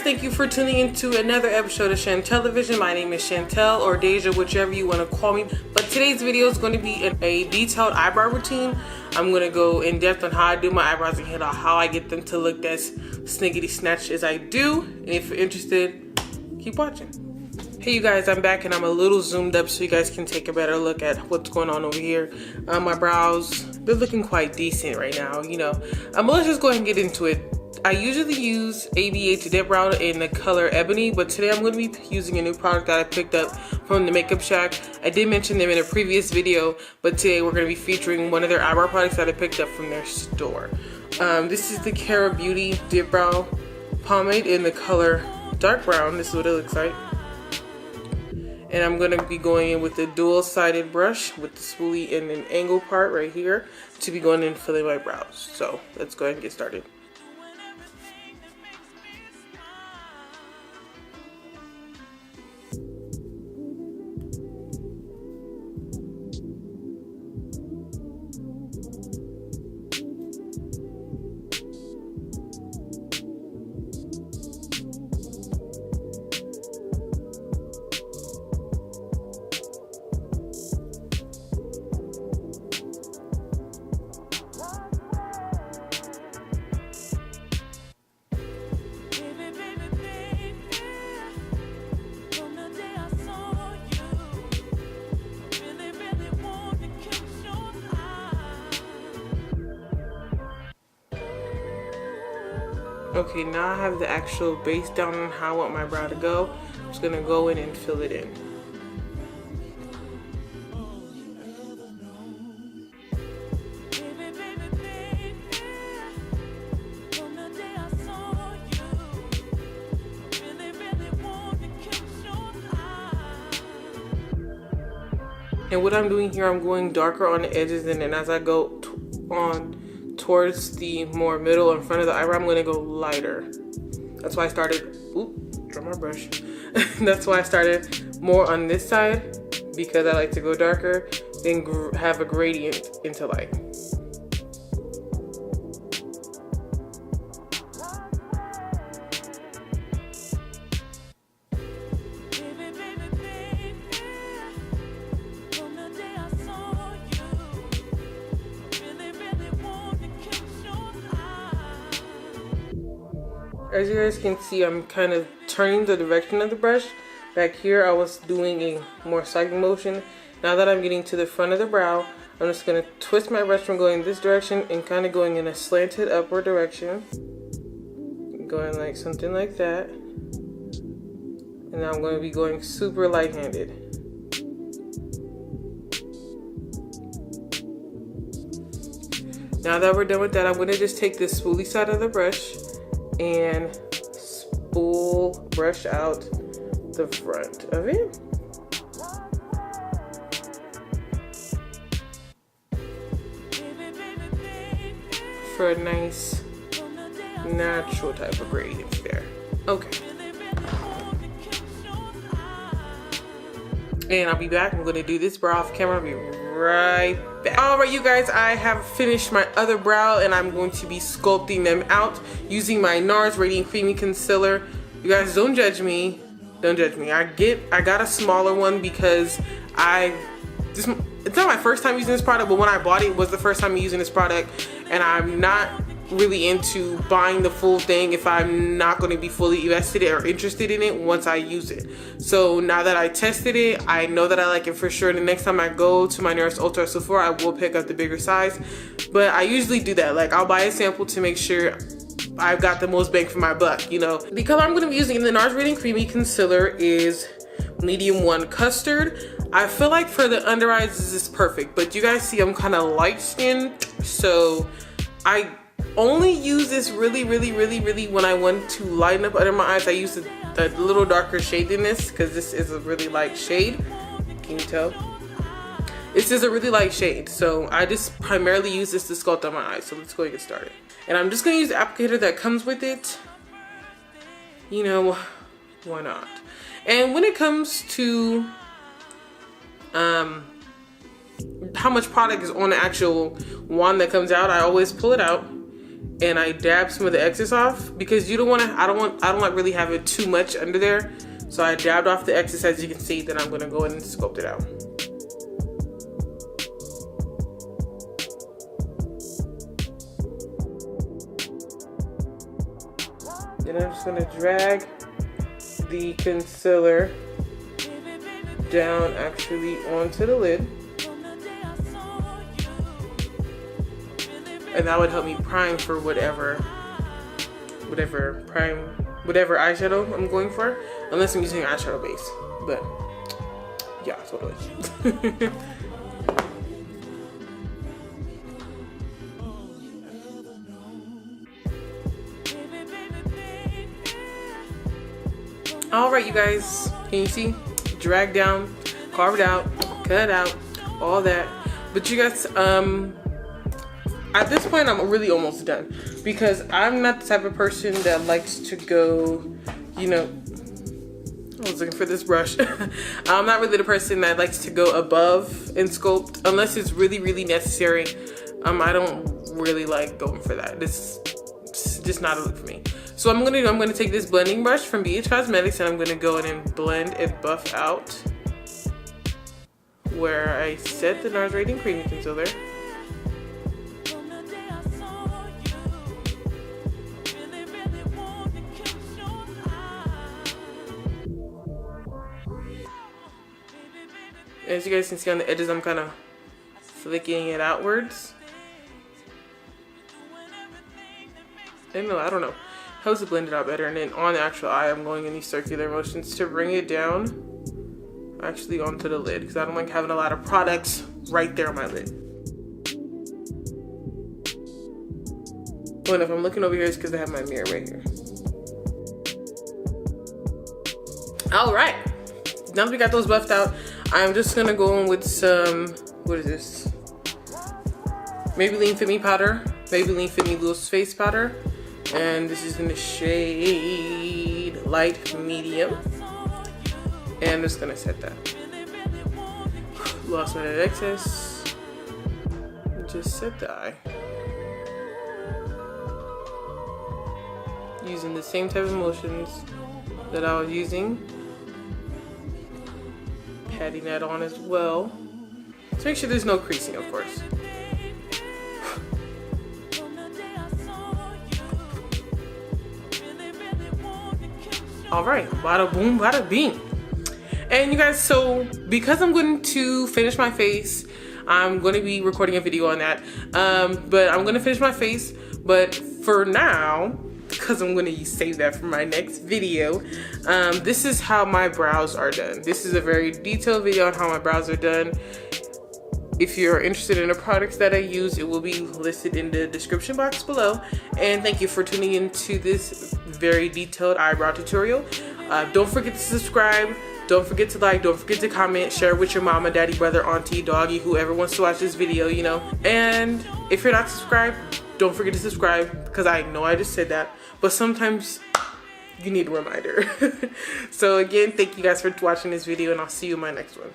guys, thank you for tuning into another episode of Chantelevision. My name is Chantel, or Deja, whichever you want to call me. But today's video is going to be a detailed eyebrow routine. I'm going to go in depth on how I do my eyebrows and hit on how I get them to look as sniggity snatch as I do. And if you're interested, keep watching. Hey you guys, I'm back and I'm a little zoomed up so you guys can take a better look at what's going on over here. My brows, they're looking quite decent right now, you know. But let's just go ahead and get into it. I usually use ABH Dip Brow in the color Ebony, but today I'm going to be using a new product that I picked up from the Makeup Shack. I did mention them in a previous video, but today we're going to be featuring one of their eyebrow products that I picked up from their store. This is the Cara Beauty Dip Brow Pomade in the color Dark Brown. This is what it looks like. And I'm going to be going in with a dual-sided brush with the spoolie in an angle part right here to be going in and filling my brows. So let's go ahead and get started. Okay, now I have the actual base down on how I want my brow to go. I'm just gonna go in and fill it in. And what I'm doing here, I'm going darker on the edges, and then as I go on towards the more middle in front of the eyebrow, I'm gonna go lighter. That's why I started, drop my brush. That's why I started more on this side, because I like to go darker, then have a gradient into light. As you guys can see, I'm kind of turning the direction of the brush. Back here, I was doing a more cycling motion. Now that I'm getting to the front of the brow, I'm just going to twist my brush from going this direction and kind of going in a slanted upward direction. Going like something like that. And now I'm going to be going super light-handed. Now that we're done with that, I'm going to just take this spoolie side of the brush and spool brush out the front of it. For a nice natural type of gradient there. Okay. And I'll be back. I'm gonna do this brow off camera. I'll be right back. Alright you guys, I have finished my other brow and I'm going to be sculpting them out using my Nars Radiant Creamy Concealer. You guys don't judge me. Don't judge me. I got a smaller one because it's not my first time using this product, but when I bought it, it was the first time using this product, and I'm not really into buying the full thing if I'm not going to be fully invested or interested in it once I use it. So now that I tested it, I know that I like it for sure. The next time I go to my nearest Ulta or Sephora, I will pick up the bigger size. But I usually do that. Like, I'll buy a sample to make sure I've got the most bang for my buck, you know. The color I'm going to be using in the Nars Radiant Creamy Concealer is Medium 1 Custard. I feel like for the under eyes, this is perfect. But you guys see I'm kind of light skinned, so I only use this really when I want to lighten up under my eyes. I use the little darker shade than this because this is a really light shade. Can you tell? This is a really light shade, so I just primarily use this to sculpt on my eyes. So let's go and get started. And I'm just going to use the applicator that comes with it. You know, why not? And when it comes to how much product is on the actual wand that comes out, I always pull it out and I dab some of the excess off, because you don't want to, I don't like really have it too much under there. So I dabbed off the excess, as you can see. Then I'm gonna go in and sculpt it out. Then I'm just gonna drag the concealer down actually onto the lid. And that would help me prime for whatever eyeshadow I'm going for, unless I'm using eyeshadow base. But yeah, totally. All right, you guys, can you see? Drag down, carved out, cut out, all that. But you guys, at this point, I'm really almost done, because I'm not the type of person that likes to go, you know, I was looking for this brush. I'm not really the person that likes to go above and sculpt unless it's really, really necessary. I don't really like going for that. It's just not a look for me. So I'm gonna take this blending brush from BH Cosmetics, and I'm gonna go in and blend and buff out where I set the Nars Radiant Creamy Concealer. As you guys can see on the edges, I'm kind of flicking it outwards. I don't know. Helps it blend it out better. And then on the actual eye, I'm going in these circular motions to bring it down actually onto the lid, because I don't like having a lot of products right there on my lid. Well, if I'm looking over here, it's because I have my mirror right here. All right. Now that we got those buffed out, I'm just gonna go in with some, what is this? Maybelline Fit Me powder, Maybelline Fit Me Loose Face powder, and this is in the shade Light Medium. And I'm just gonna set that. Lost my excess. Just set the eye. Using the same type of motions that I was using. Patting that on as well. So make sure there's no creasing, of course. All right, bada boom, bada bing. And you guys, so because I'm going to finish my face, I'm going to be recording a video on that. But I'm going to finish my face. But for now, because I'm going to save that for my next video, this is how my brows are done. This is a very detailed video on how my brows are done. If you're interested in the products that I use, it will be listed in the description box below. And thank you for tuning into this very detailed eyebrow tutorial. Don't forget to subscribe. Don't forget to like. Don't forget to comment. Share with your mama, daddy, brother, auntie, doggy, whoever wants to watch this video, you know. And if you're not subscribed, don't forget to subscribe, because I know I just said that, but sometimes you need a reminder. So again, thank you guys for watching this video, and I'll see you in my next one.